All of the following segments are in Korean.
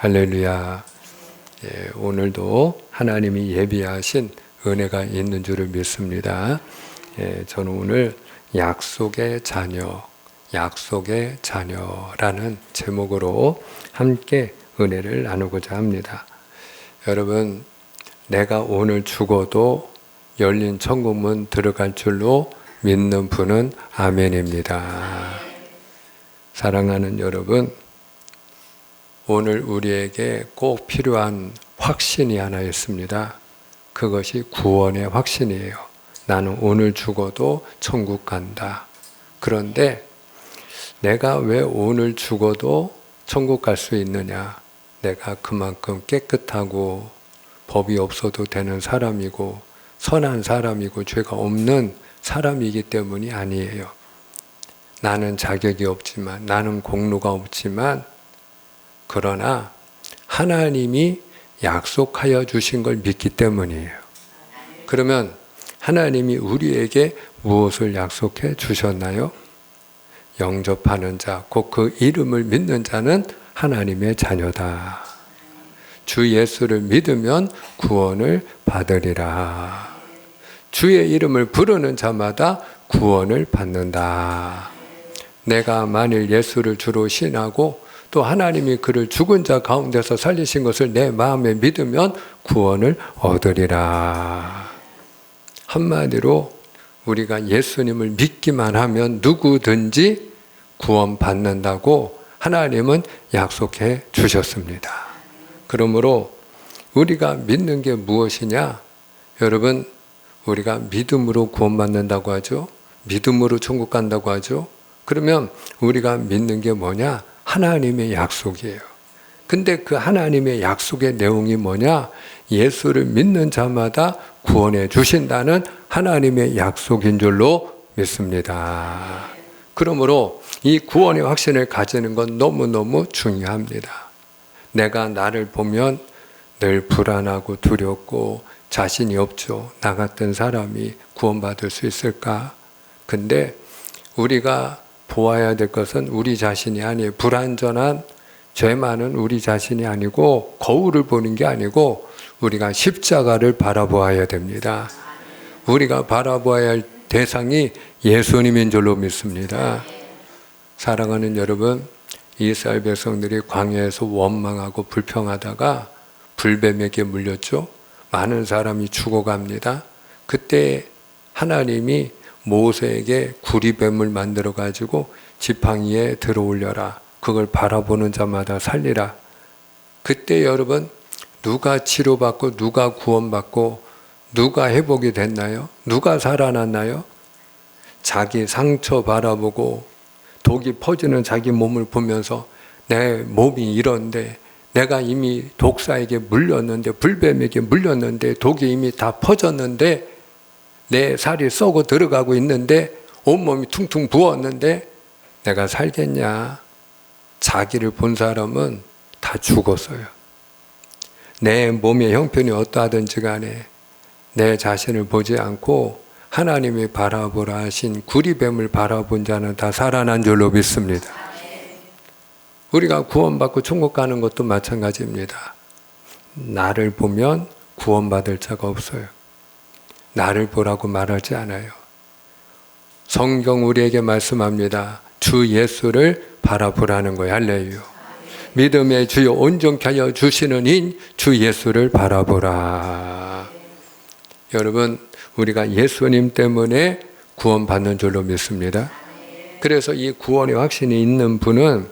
할렐루야. 오늘도 하나님이 예비하신 은혜가 있는 줄을 믿습니다. 저는 오늘 약속의 자녀라는 제목으로 함께 은혜를 나누고자 합니다. 여러분, 내가 오늘 죽어도 열린 천국문 들어갈 줄로 믿는 분은 아멘입니다. 사랑하는 여러분, 오늘 우리에게 꼭 필요한 확신이 하나 있습니다. 그것이 구원의 확신이에요. 나는 오늘 죽어도 천국 간다. 그런데 내가 왜 오늘 죽어도 천국 갈 수 있느냐? 내가 그만큼 깨끗하고 법이 없어도 되는 사람이고 선한 사람이고 죄가 없는 사람이기 때문이 아니에요. 나는 자격이 없지만, 나는 공로가 없지만, 그러나 하나님이 약속하여 주신 걸 믿기 때문이에요. 그러면 하나님이 우리에게 무엇을 약속해 주셨나요? 영접하는 자, 곧 그 이름을 믿는 자는 하나님의 자녀다. 주 예수를 믿으면 구원을 받으리라. 주의 이름을 부르는 자마다 구원을 받는다. 내가 만일 예수를 주로 신하고 또 하나님이 그를 죽은 자 가운데서 살리신 것을 내 마음에 믿으면 구원을 얻으리라. 한마디로 우리가 예수님을 믿기만 하면 누구든지 구원받는다고 하나님은 약속해 주셨습니다. 그러므로 우리가 믿는 게 무엇이냐? 여러분, 우리가 믿음으로 구원받는다고 하죠. 믿음으로 천국 간다고 하죠. 그러면 우리가 믿는 게 뭐냐? 하나님의 약속이에요. 근데 그 하나님의 약속의 내용이 뭐냐? 예수를 믿는 자마다 구원해 주신다는 하나님의 약속인 줄로 믿습니다. 그러므로 이 구원의 확신을 가지는 건 너무너무 중요합니다. 내가 나를 보면 늘 불안하고 두렵고 자신이 없죠. 나 같은 사람이 구원받을 수 있을까? 근데 우리가 보아야 될 것은 우리 자신이 아니에요. 불완전한 죄 많은 우리 자신이 아니고 거울을 보는 게 아니고 우리가 십자가를 바라보아야 됩니다. 우리가 바라보아야 할 대상이 예수님인 줄로 믿습니다. 사랑하는 여러분, 이스라엘 백성들이 광야에서 원망하고 불평하다가 불뱀에게 물렸죠. 많은 사람이 죽어갑니다. 그때 하나님이 모세에게 구리뱀을 만들어 가지고 지팡이에 들어올려라. 그걸 바라보는 자마다 살리라. 그때 여러분, 누가 치료받고 누가 구원받고 누가 회복이 됐나요? 누가 살아났나요? 자기 상처 바라보고 독이 퍼지는 자기 몸을 보면서 내 몸이 이런데 내가 이미 독사에게 물렸는데 불뱀에게 물렸는데 독이 이미 다 퍼졌는데 내 살이 썩어 들어가고 있는데 온몸이 퉁퉁 부었는데 내가 살겠냐? 자기를 본 사람은 다 죽었어요. 내 몸의 형편이 어떠하든지 간에 내 자신을 보지 않고 하나님이 바라보라 하신 구리뱀을 바라본 자는 다 살아난 줄로 믿습니다. 우리가 구원받고 천국 가는 것도 마찬가지입니다. 나를 보면 구원받을 자가 없어요. 나를 보라고 말하지 않아요. 성경 우리에게 말씀합니다. 주 예수를 바라보라는 거예요. 할렐루야. 믿음의 주여 온전케 하여 주시는 인 주 예수를 바라보라. 여러분, 우리가 예수님 때문에 구원받는 줄로 믿습니다. 그래서 이 구원의 확신이 있는 분은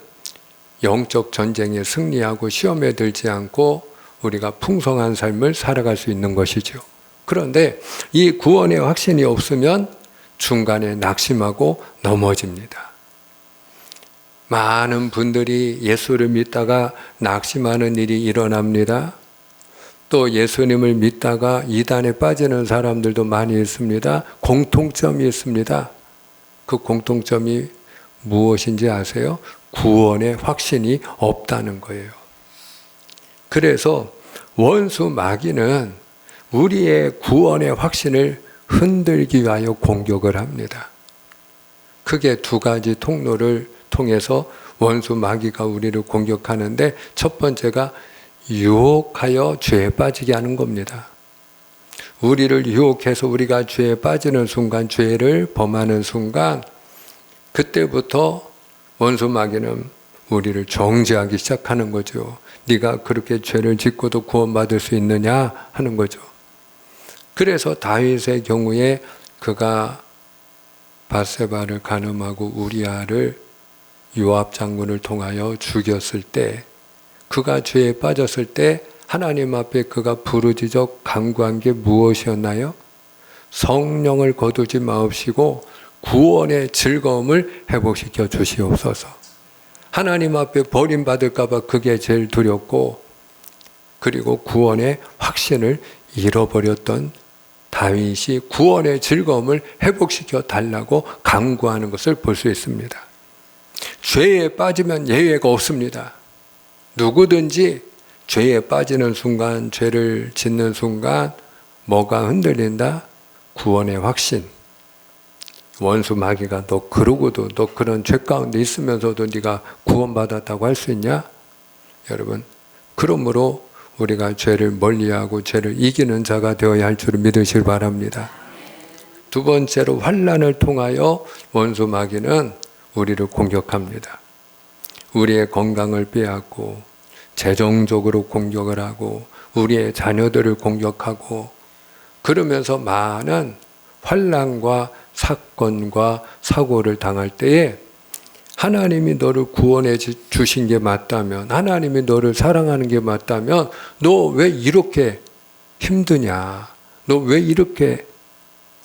영적 전쟁에 승리하고 시험에 들지 않고 우리가 풍성한 삶을 살아갈 수 있는 것이죠. 그런데 이 구원의 확신이 없으면 중간에 낙심하고 넘어집니다. 많은 분들이 예수를 믿다가 낙심하는 일이 일어납니다. 또 예수님을 믿다가 이단에 빠지는 사람들도 많이 있습니다. 공통점이 있습니다. 그 공통점이 무엇인지 아세요? 구원의 확신이 없다는 거예요. 그래서 원수 마귀는 우리의 구원의 확신을 흔들기 위하여 공격을 합니다. 크게 두 가지 통로를 통해서 원수 마귀가 우리를 공격하는데 첫 번째가 유혹하여 죄에 빠지게 하는 겁니다. 우리를 유혹해서 우리가 죄에 빠지는 순간, 죄를 범하는 순간, 그때부터 원수 마귀는 우리를 정죄하기 시작하는 거죠. 네가 그렇게 죄를 짓고도 구원받을 수 있느냐 하는 거죠. 그래서 다윗의 경우에 그가 밧세바를 간음하고 우리아를 요압 장군을 통하여 죽였을 때, 그가 죄에 빠졌을 때 하나님 앞에 그가 부르짖어 간구한 게 무엇이었나요? 성령을 거두지 마옵시고 구원의 즐거움을 회복시켜 주시옵소서. 하나님 앞에 버림받을까 봐 그게 제일 두렵고, 그리고 구원의 확신을 잃어버렸던 다윗이 구원의 즐거움을 회복시켜 달라고 간구하는 것을 볼 수 있습니다. 죄에 빠지면 예외가 없습니다. 누구든지 죄에 빠지는 순간, 죄를 짓는 순간 뭐가 흔들린다? 구원의 확신. 원수 마귀가 너 그러고도, 너 그런 죄 가운데 있으면서도 네가 구원받았다고 할 수 있냐? 여러분, 그러므로 우리가 죄를 멀리하고 죄를 이기는 자가 되어야 할 줄을 믿으시길 바랍니다. 두 번째로 환난을 통하여 원수 마귀는 우리를 공격합니다. 우리의 건강을 빼앗고 재정적으로 공격을 하고 우리의 자녀들을 공격하고, 그러면서 많은 환난과 사건과 사고를 당할 때에 하나님이 너를 구원해 주신 게 맞다면, 하나님이 너를 사랑하는 게 맞다면 너 왜 이렇게 힘드냐? 너 왜 이렇게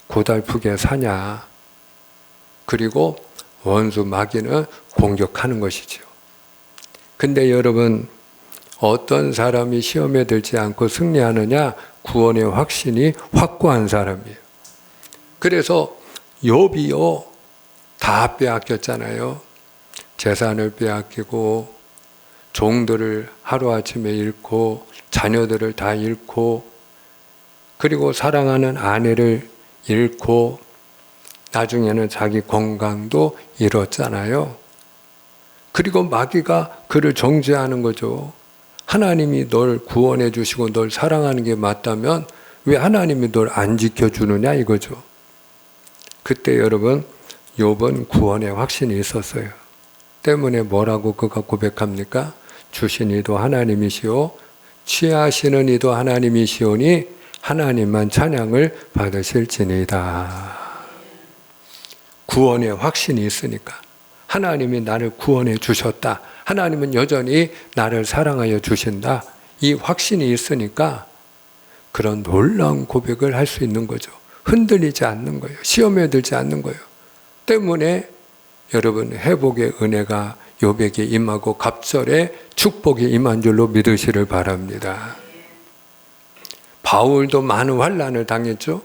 고달프게 사냐? 그리고 원수 마귀는 공격하는 것이죠. 근데 여러분, 어떤 사람이 시험에 들지 않고 승리하느냐? 구원의 확신이 확고한 사람이에요. 그래서 욥이요, 다 빼앗겼잖아요. 재산을 빼앗기고 종들을 하루아침에 잃고 자녀들을 다 잃고, 그리고 사랑하는 아내를 잃고 나중에는 자기 건강도 잃었잖아요. 그리고 마귀가 그를 정죄하는 거죠. 하나님이 널 구원해 주시고 널 사랑하는 게 맞다면 왜 하나님이 널 안 지켜주느냐 이거죠. 그때 여러분, 욥은 구원의 확신이 있었어요. 때문에 뭐라고 그가 고백합니까? 주신 이도 하나님이시오 취하시는 이도 하나님이시오니 하나님만 찬양을 받으실지니이다. 구원의 확신이 있으니까, 하나님이 나를 구원해 주셨다, 하나님은 여전히 나를 사랑하여 주신다, 이 확신이 있으니까 그런 놀라운 고백을 할 수 있는 거죠. 흔들리지 않는 거예요. 시험에 들지 않는 거예요. 때문에 여러분, 회복의 은혜가 욥에게 임하고 갑절의 축복이 임한 줄로 믿으시를 바랍니다. 바울도 많은 환난을 당했죠.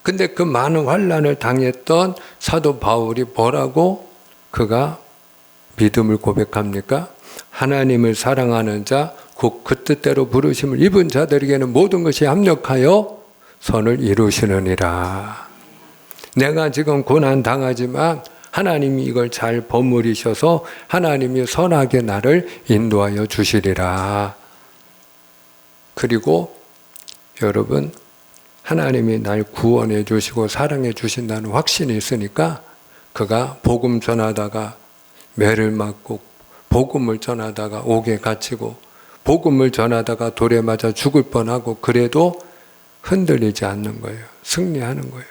근데 그 많은 환난을 당했던 사도 바울이 뭐라고 그가 믿음을 고백합니까? 하나님을 사랑하는 자, 곧 그 뜻대로 부르심을 입은 자들에게는 모든 것이 합력하여 선을 이루시느니라. 내가 지금 고난 당하지만 하나님이 이걸 잘 버무리셔서 하나님이 선하게 나를 인도하여 주시리라. 그리고 여러분, 하나님이 날 구원해 주시고 사랑해 주신다는 확신이 있으니까 그가 복음 전하다가 매를 맞고, 복음을 전하다가 옥에 갇히고, 복음을 전하다가 돌에 맞아 죽을 뻔하고, 그래도 흔들리지 않는 거예요. 승리하는 거예요.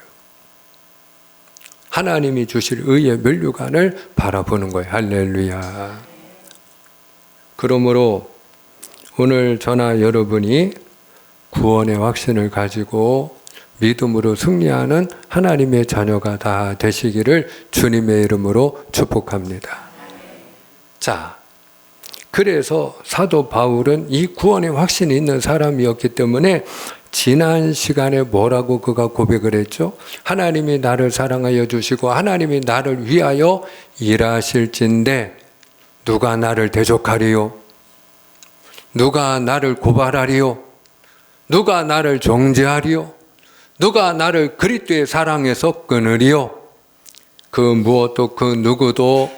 하나님이 주실 의의 면류관을 바라보는 거예요. 할렐루야. 그러므로 오늘 저나 여러분이 구원의 확신을 가지고 믿음으로 승리하는 하나님의 자녀가 다 되시기를 주님의 이름으로 축복합니다. 자, 그래서 사도 바울은 이 구원의 확신이 있는 사람이었기 때문에 지난 시간에 뭐라고 그가 고백을 했죠? 하나님이 나를 사랑하여 주시고 하나님이 나를 위하여 일하실진데 누가 나를 대적하리요? 누가 나를 고발하리요? 누가 나를 정죄하리요? 누가 나를 그리스도의 사랑에서 끊으리요? 그 무엇도 그 누구도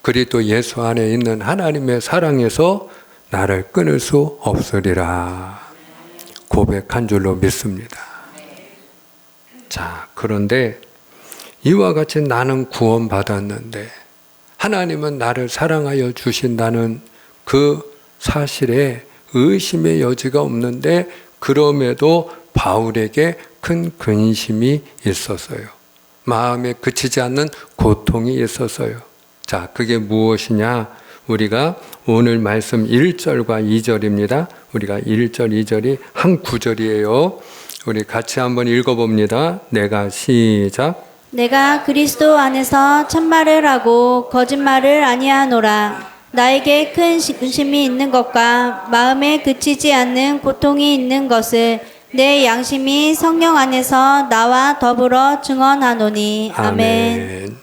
그리스도 예수 안에 있는 하나님의 사랑에서 나를 끊을 수 없으리라 고백한 줄로 믿습니다. 자, 그런데 이와 같이 나는 구원받았는데 하나님은 나를 사랑하여 주신다는 그 사실에 의심의 여지가 없는데 그럼에도 바울에게 큰 근심이 있었어요. 마음에 그치지 않는 고통이 있었어요. 자, 그게 무엇이냐? 우리가 오늘 말씀 1절과 2절입니다. 우리가 1절, 2절이 한 구절이에요. 우리 같이 한번 읽어봅니다. 내가 시작. 내가 그리스도 안에서 참말을 하고 거짓말을 아니하노라. 나에게 큰 근심이 있는 것과 마음에 그치지 않는 고통이 있는 것을 내 양심이 성령 안에서 나와 더불어 증언하노니. 아멘.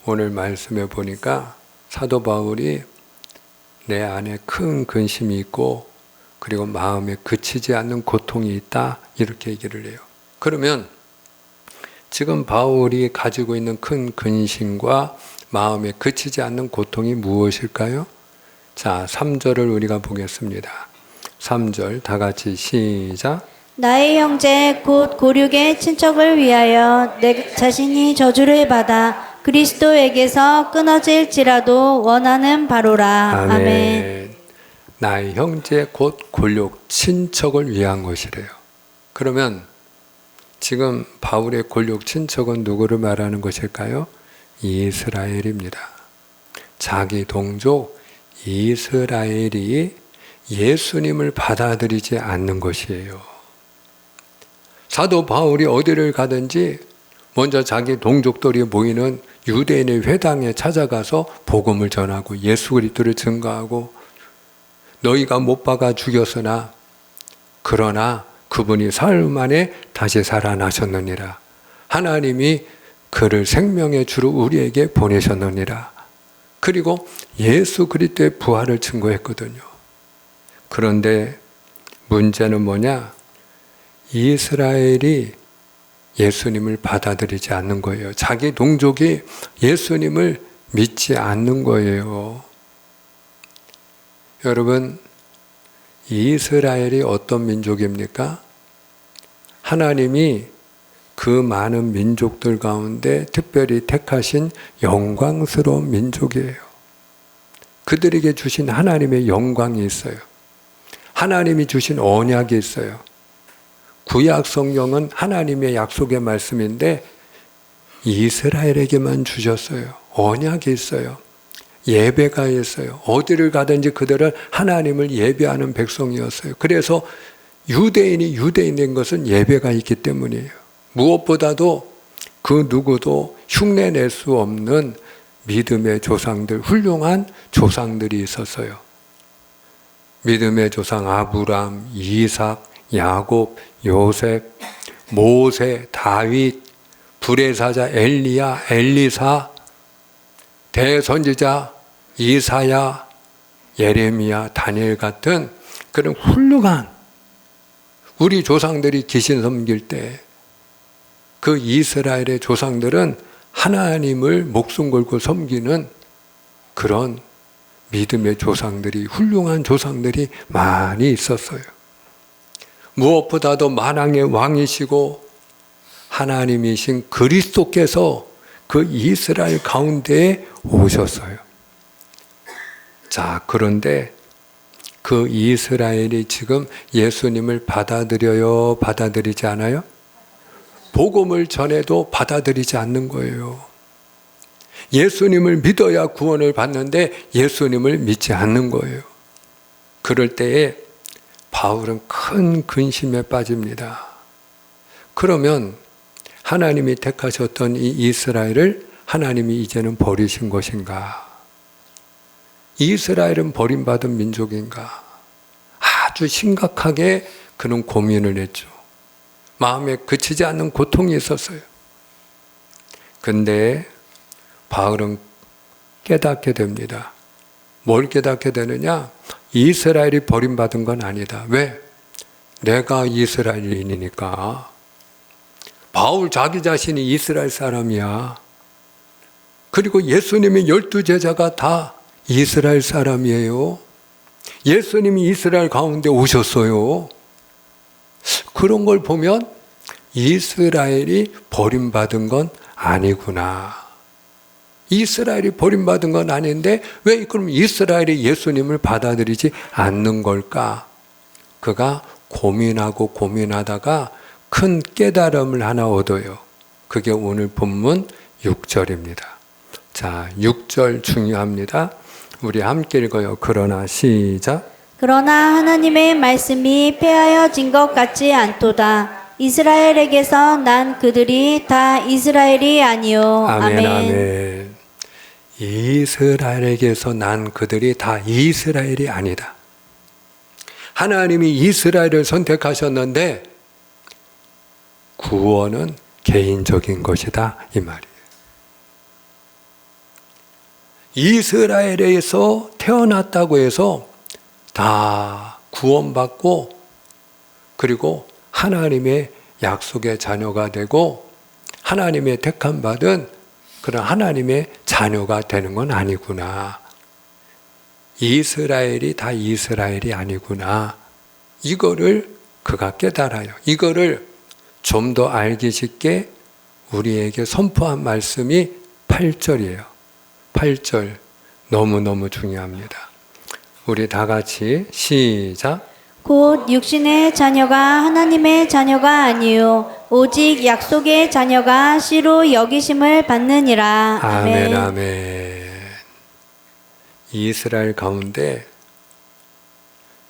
오늘 말씀에 보니까 사도 바울이 내 안에 큰 근심이 있고 그리고 마음에 그치지 않는 고통이 있다 이렇게 얘기를 해요. 그러면 지금 바울이 가지고 있는 큰 근심과 마음에 그치지 않는 고통이 무엇일까요? 자, 3절을 우리가 보겠습니다. 3절 다 같이 시작. 나의 형제 곧 고륙의 친척을 위하여 내 자신이 저주를 받아 그리스도에게서 끊어질지라도 원하는 바로라. 아멘. 나의 형제 곧 골육 친척을 위한 것이래요. 그러면 지금 바울의 골육 친척은 누구를 말하는 것일까요? 이스라엘입니다. 자기 동족 이스라엘이 예수님을 받아들이지 않는 것이에요. 사도 바울이 어디를 가든지 먼저 자기 동족들이 모이는 유대인의 회당에 찾아가서 복음을 전하고 예수 그리스도를 증거하고 너희가 못 박아 죽였으나 그러나 그분이 사흘 만에 다시 살아나셨느니라. 하나님이 그를 생명의 주로 우리에게 보내셨느니라. 그리고 예수 그리스도의 부활을 증거했거든요. 그런데 문제는 뭐냐? 이스라엘이 예수님을 받아들이지 않는 거예요. 자기 동족이 예수님을 믿지 않는 거예요. 여러분, 이스라엘이 어떤 민족입니까? 하나님이 그 많은 민족들 가운데 특별히 택하신 영광스러운 민족이에요. 그들에게 주신 하나님의 영광이 있어요. 하나님이 주신 언약이 있어요. 구약 성경은 하나님의 약속의 말씀인데 이스라엘에게만 주셨어요. 언약이 있어요. 예배가 있어요. 어디를 가든지 그들은 하나님을 예배하는 백성이었어요. 그래서 유대인이 유대인 된 것은 예배가 있기 때문이에요. 무엇보다도 그 누구도 흉내낼 수 없는 믿음의 조상들, 훌륭한 조상들이 있었어요. 믿음의 조상 아브람, 이삭, 야곱, 요셉, 모세, 다윗, 불의 사자 엘리야, 엘리사, 대선지자 이사야, 예레미야, 다니엘 같은 그런 훌륭한 우리 조상들이 귀신 섬길 때 그 이스라엘의 조상들은 하나님을 목숨 걸고 섬기는 그런 믿음의 조상들이, 훌륭한 조상들이 많이 있었어요. 무엇보다도 만왕의 왕이시고 하나님이신 그리스도께서 그 이스라엘 가운데에 오셨어요. 자, 그런데 그 이스라엘이 지금 예수님을 받아들여요? 받아들이지 않아요? 복음을 전해도 받아들이지 않는 거예요. 예수님을 믿어야 구원을 받는데 예수님을 믿지 않는 거예요. 그럴 때에 바울은 큰 근심에 빠집니다. 그러면 하나님이 택하셨던 이 이스라엘을 하나님이 이제는 버리신 것인가? 이스라엘은 버림받은 민족인가? 아주 심각하게 그는 고민을 했죠. 마음에 그치지 않는 고통이 있었어요. 근데 바울은 깨닫게 됩니다. 뭘 깨닫게 되느냐? 이스라엘이 버림받은 건 아니다. 왜? 내가 이스라엘인이니까. 바울 자기 자신이 이스라엘 사람이야. 그리고 예수님의 12제자가 다 이스라엘 사람이에요. 예수님이 이스라엘 가운데 오셨어요. 그런 걸 보면 이스라엘이 버림받은 건 아니구나. 이스라엘이 버림받은 건 아닌데 왜 그럼 이스라엘이 예수님을 받아들이지 않는 걸까? 그가 고민하고 고민하다가 큰 깨달음을 하나 얻어요. 그게 오늘 본문 6절입니다. 자, 6절 중요합니다. 우리 함께 읽어요. 그러나 시작. 그러나 하나님의 말씀이 폐하여진 것 같지 않도다. 이스라엘에게서 난 그들이 다 이스라엘이 아니요. 아멘, 아멘. 이스라엘에게서 난 그들이 다 이스라엘이 아니다. 하나님이 이스라엘을 선택하셨는데 구원은 개인적인 것이다 이 말이에요. 이스라엘에서 태어났다고 해서 다 구원받고 그리고 하나님의 약속의 자녀가 되고 하나님의 택함받은 그런 하나님의 자녀가 되는 건 아니구나. 이스라엘이 다 이스라엘이 아니구나. 이거를 그가 깨달아요. 이거를 좀 더 알기 쉽게 우리에게 선포한 말씀이 8절이에요. 8절 너무너무 중요합니다. 우리 다 같이 시작. 곧 육신의 자녀가 하나님의 자녀가 아니요 오직 약속의 자녀가 씨로 여기심을 받느니라. 아멘, 아멘. 이스라엘 가운데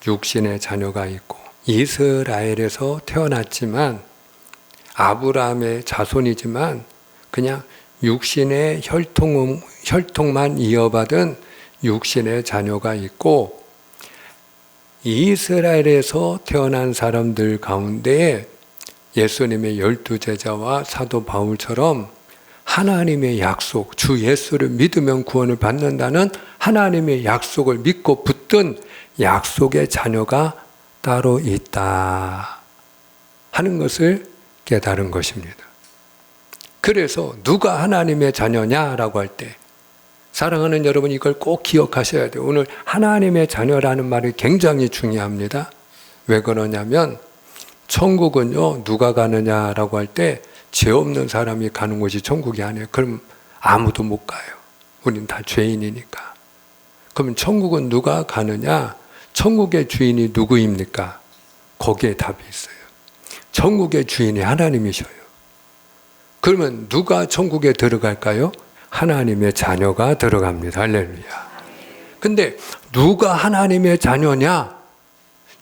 육신의 자녀가 있고 이스라엘에서 태어났지만 아브라함의 자손이지만 그냥 육신의 혈통만 이어받은 육신의 자녀가 있고 이스라엘에서 태어난 사람들 가운데 예수님의 12제자와 사도 바울처럼 하나님의 약속, 주 예수를 믿으면 구원을 받는다는 하나님의 약속을 믿고 붙든 약속의 자녀가 따로 있다 하는 것을 깨달은 것입니다. 그래서 누가 하나님의 자녀냐라고 할 때 사랑하는 여러분 이걸 꼭 기억하셔야 돼요. 오늘 하나님의 자녀라는 말이 굉장히 중요합니다. 왜 그러냐면 천국은요 누가 가느냐라고 할 때 죄 없는 사람이 가는 곳이 천국이 아니에요. 그럼 아무도 못 가요. 우린 다 죄인이니까. 그러면 천국은 누가 가느냐? 천국의 주인이 누구입니까? 거기에 답이 있어요. 천국의 주인이 하나님이셔요. 그러면 누가 천국에 들어갈까요? 하나님의 자녀가 들어갑니다. 할렐루야. 근데 누가 하나님의 자녀냐?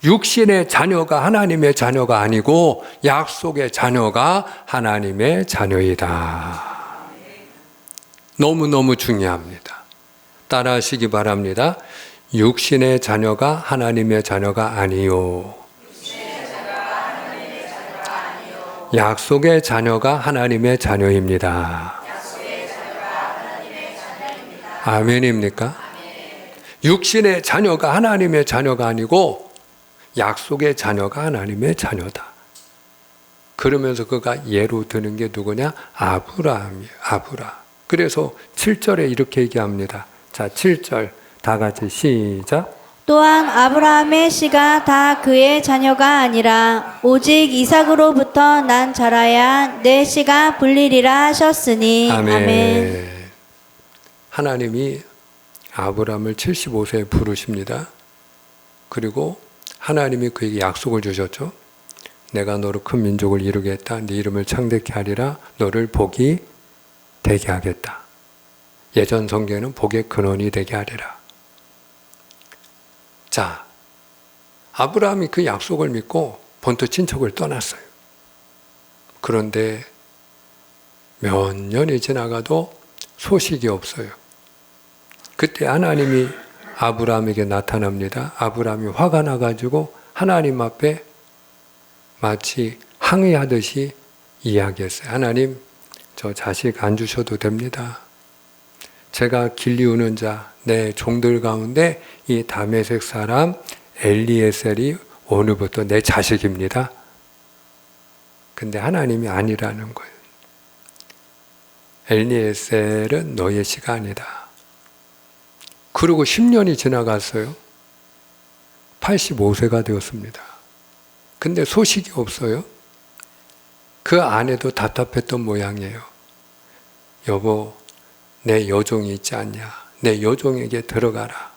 육신의 자녀가 하나님의 자녀가 아니고 약속의 자녀가 하나님의 자녀이다. 너무너무 중요합니다. 따라하시기 바랍니다. 육신의 자녀가 하나님의 자녀가 아니요. 약속의 자녀가 하나님의 자녀입니다. 아멘입니까? 육신의 자녀가 하나님의 자녀가 아니고 약속의 자녀가 하나님의 자녀다. 그러면서 그가 예로 드는 게 누구냐? 아브라함이에요. 아브라함. 그래서 7절에 이렇게 얘기합니다. 자, 7절 다 같이 시작. 또한 아브라함의 씨가 다 그의 자녀가 아니라 오직 이삭으로부터 난 자라야 내 씨가 불리리라 하셨으니. 아멘. 아멘. 하나님이 아브라함을 75세에 부르십니다. 그리고 하나님이 그에게 약속을 주셨죠. 내가 너로 큰 민족을 이루겠다. 네 이름을 창대케 하리라. 너를 복이 되게 하겠다. 예전 성경에는 복의 근원이 되게 하리라. 자, 아브라함이 그 약속을 믿고 본토 친척을 떠났어요. 그런데 몇 년이 지나가도 소식이 없어요. 그때 하나님이 아브라함에게 나타납니다. 아브라함이 화가 나가지고 하나님 앞에 마치 항의하듯이 이야기했어요. 하나님, 저 자식 안 주셔도 됩니다. 제가 길리우는 자, 내 종들 가운데 이 다메섹 사람 엘리에셀이 오늘부터 내 자식입니다. 근데 하나님이 아니라는 거예요. 엘리에셀은 너의 씨가 아니다. 그리고 10년이 지나갔어요. 85세가 되었습니다. 근데 소식이 없어요. 그 아내도 답답했던 모양이에요. 여보, 내 여종이 있지 않냐? 내 여종에게 들어가라.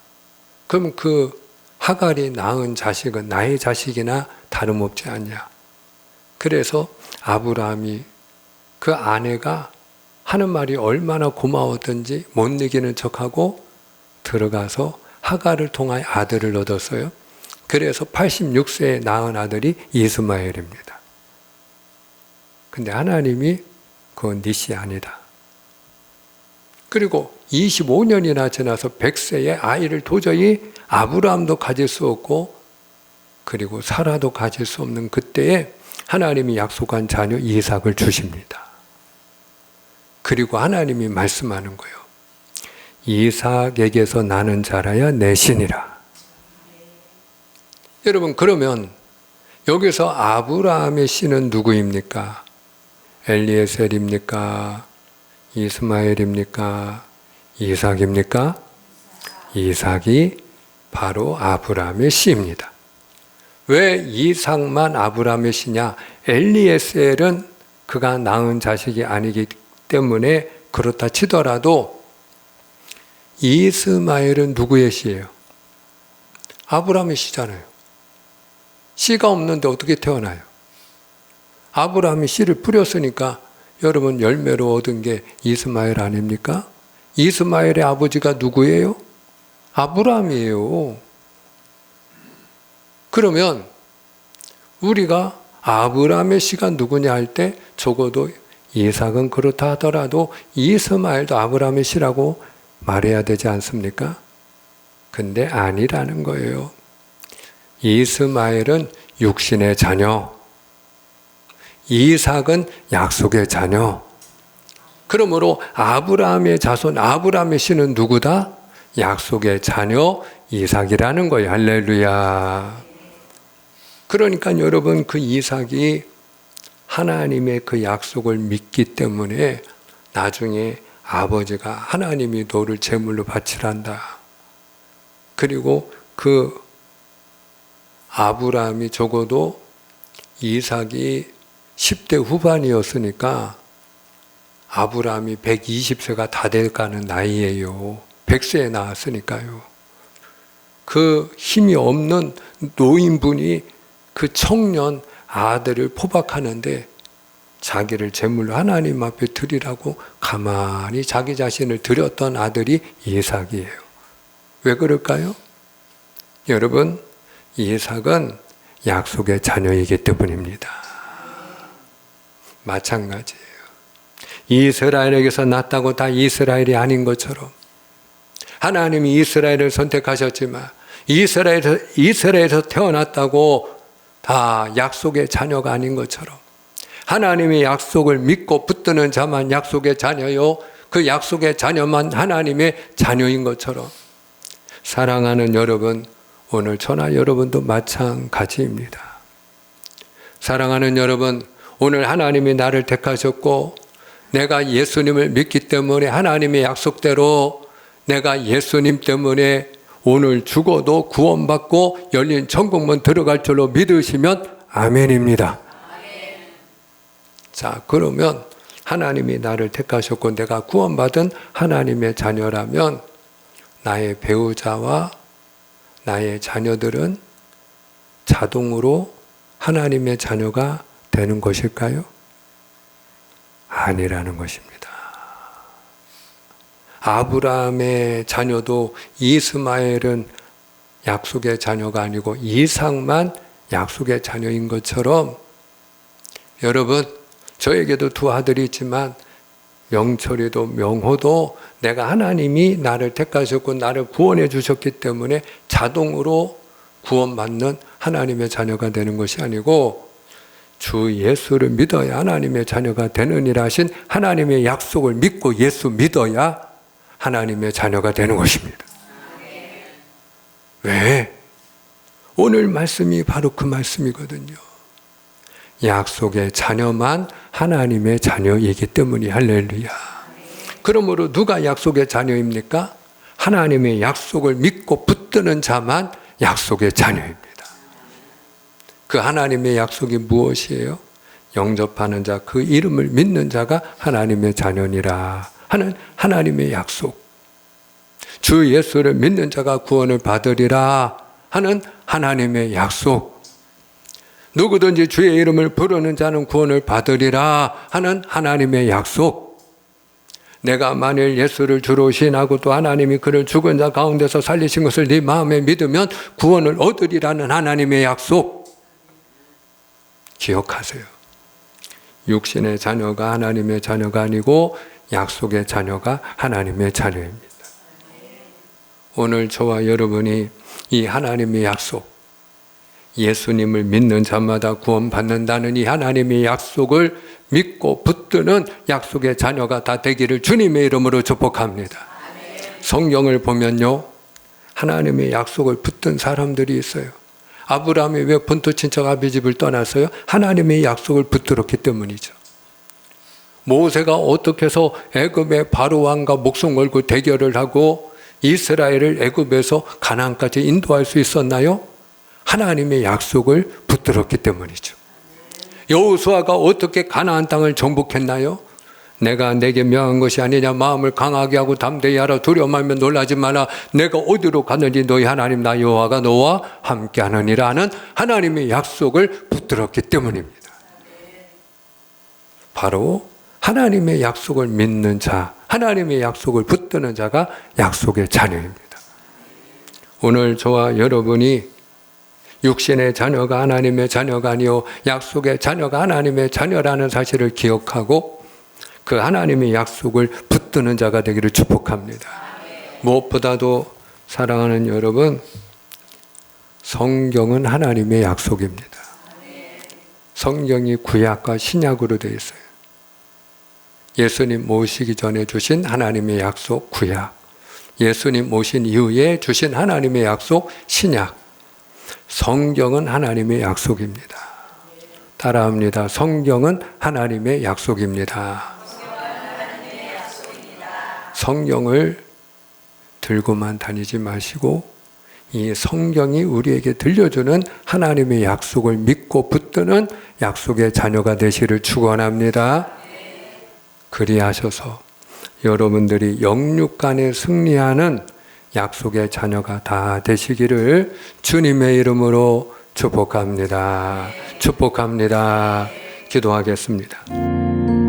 그럼 그 하갈이 낳은 자식은 나의 자식이나 다름없지 않냐? 그래서 아브라함이 그 아내가 하는 말이 얼마나 고마웠던지 못 이기는 척하고 들어가서 하갈을 통하여 아들을 얻었어요. 그래서 86세에 낳은 아들이 이스마엘입니다. 근데 하나님이 그건 네 씨 아니다. 그리고 25년이나 지나서 100세에 아이를 도저히 아브라함도 가질 수 없고 그리고 사라도 가질 수 없는 그때에 하나님이 약속한 자녀 이삭을 주십니다. 그리고 하나님이 말씀하는 거예요. 이삭에게서 나는 자라야 내 신이라. 여러분, 그러면 여기서 아브라함의 씨는 누구입니까? 엘리에셀입니까? 이스마엘입니까? 이삭입니까? 이삭이 바로 아브라함의 씨입니다. 왜 이삭만 아브라함의 씨냐? 엘리에셀은 그가 낳은 자식이 아니기 때문에 그렇다 치더라도 이스마엘은 누구의 씨예요? 아브라함의 씨잖아요. 씨가 없는데 어떻게 태어나요? 아브라함이 씨를 뿌렸으니까 여러분 열매로 얻은 게 이스마엘 아닙니까? 이스마엘의 아버지가 누구예요? 아브라함이에요. 그러면 우리가 아브라함의 씨가 누구냐 할 때 적어도 이삭은 그렇다 하더라도 이스마엘도 아브라함의 씨라고 말해야 되지 않습니까? 근데 아니라는 거예요. 이스마엘은 육신의 자녀, 이삭은 약속의 자녀. 그러므로 아브라함의 자손, 아브라함의 씨는 누구다? 약속의 자녀 이삭이라는 거예요. 할렐루야. 그러니까 여러분, 그 이삭이 하나님의 그 약속을 믿기 때문에 나중에 아버지가 하나님이 너를 제물로 바치란다. 그리고 그 아브라함이 적어도 이삭이 10대 후반이었으니까 아브라함이 120세가 다 돼가는 나이예요. 100세에 나왔으니까요. 그 힘이 없는 노인분이 그 청년 아들을 포박하는데 자기를 제물로 하나님 앞에 드리라고 가만히 자기 자신을 드렸던 아들이 이삭이에요. 왜 그럴까요? 여러분, 이삭은 약속의 자녀이기 때문입니다. 마찬가지예요. 이스라엘에게서 났다고 다 이스라엘이 아닌 것처럼 하나님이 이스라엘을 선택하셨지만 이스라엘에서 태어났다고 다 약속의 자녀가 아닌 것처럼 하나님의 약속을 믿고 붙드는 자만 약속의 자녀요, 그 약속의 자녀만 하나님의 자녀인 것처럼 사랑하는 여러분, 오늘 저나 여러분도 마찬가지입니다. 사랑하는 여러분, 오늘 하나님이 나를 택하셨고 내가 예수님을 믿기 때문에 하나님의 약속대로 내가 예수님 때문에 오늘 죽어도 구원받고 열린 천국문 들어갈 줄로 믿으시면 아멘입니다. 자, 그러면 하나님이 나를 택하셨고 내가 구원받은 하나님의 자녀라면 나의 배우자와 나의 자녀들은 자동으로 하나님의 자녀가 되는 것일까요? 아니라는 것입니다. 아브라함의 자녀도 이스마엘은 약속의 자녀가 아니고 이삭만 약속의 자녀인 것처럼 여러분, 저에게도 두 아들이 있지만 명철이도 명호도 내가 하나님이 나를 택하셨고 나를 구원해 주셨기 때문에 자동으로 구원받는 하나님의 자녀가 되는 것이 아니고 주 예수를 믿어야 하나님의 자녀가 되느니라 하신 하나님의 약속을 믿고 예수 믿어야 하나님의 자녀가 되는 것입니다. 왜? 오늘 말씀이 바로 그 말씀이거든요. 약속의 자녀만 하나님의 자녀이기 때문이 할렐루야. 그러므로 누가 약속의 자녀입니까? 하나님의 약속을 믿고 붙드는 자만 약속의 자녀입니다. 그 하나님의 약속이 무엇이에요? 영접하는 자, 그 이름을 믿는 자가 하나님의 자녀니라 하는 하나님의 약속. 주 예수를 믿는 자가 구원을 받으리라 하는 하나님의 약속. 누구든지 주의 이름을 부르는 자는 구원을 받으리라 하는 하나님의 약속. 내가 만일 예수를 주로 시인하고 또 하나님이 그를 죽은 자 가운데서 살리신 것을 네 마음에 믿으면 구원을 얻으리라는 하나님의 약속. 기억하세요. 육신의 자녀가 하나님의 자녀가 아니고 약속의 자녀가 하나님의 자녀입니다. 오늘 저와 여러분이 이 하나님의 약속, 예수님을 믿는 자마다 구원받는다는 이 하나님의 약속을 믿고 붙드는 약속의 자녀가 다 되기를 주님의 이름으로 축복합니다. 성경을 보면요, 하나님의 약속을 붙든 사람들이 있어요. 아브라함이 왜 본토 친척 아비 집을 떠났어요? 하나님의 약속을 붙들었기 때문이죠. 모세가 어떻게 해서 애굽의 바로 왕과 목숨 걸고 대결을 하고 이스라엘을 애굽에서 가나안까지 인도할 수 있었나요? 하나님의 약속을 붙들었기 때문이죠. 여호수아가 어떻게 가나안 땅을 정복했나요? 내가 내게 명한 것이 아니냐, 마음을 강하게 하고 담대히 하라, 두려워 말며 놀라지 마라, 내가 어디로 가는지 너희 하나님 나 여호와가 너와 함께 하느니라 하는 하나님의 약속을 붙들었기 때문입니다. 바로 하나님의 약속을 믿는 자, 하나님의 약속을 붙드는 자가 약속의 자녀입니다. 오늘 저와 여러분이 육신의 자녀가 하나님의 자녀가 아니요 약속의 자녀가 하나님의 자녀라는 사실을 기억하고 그 하나님의 약속을 붙드는 자가 되기를 축복합니다. 무엇보다도 사랑하는 여러분, 성경은 하나님의 약속입니다. 성경이 구약과 신약으로 되어 있어요. 예수님 모시기 전에 주신 하나님의 약속 구약, 예수님 모신 이후에 주신 하나님의 약속 신약. 성경은 하나님의 약속입니다. 따라합니다. 성경은 하나님의 약속입니다. 성경을 들고만 다니지 마시고 이 성경이 우리에게 들려주는 하나님의 약속을 믿고 붙드는 약속의 자녀가 되시를 축원합니다. 그리하셔서 여러분들이 영육간에 승리하는 약속의 자녀가 다 되시기를 주님의 이름으로 축복합니다. 축복합니다. 기도하겠습니다.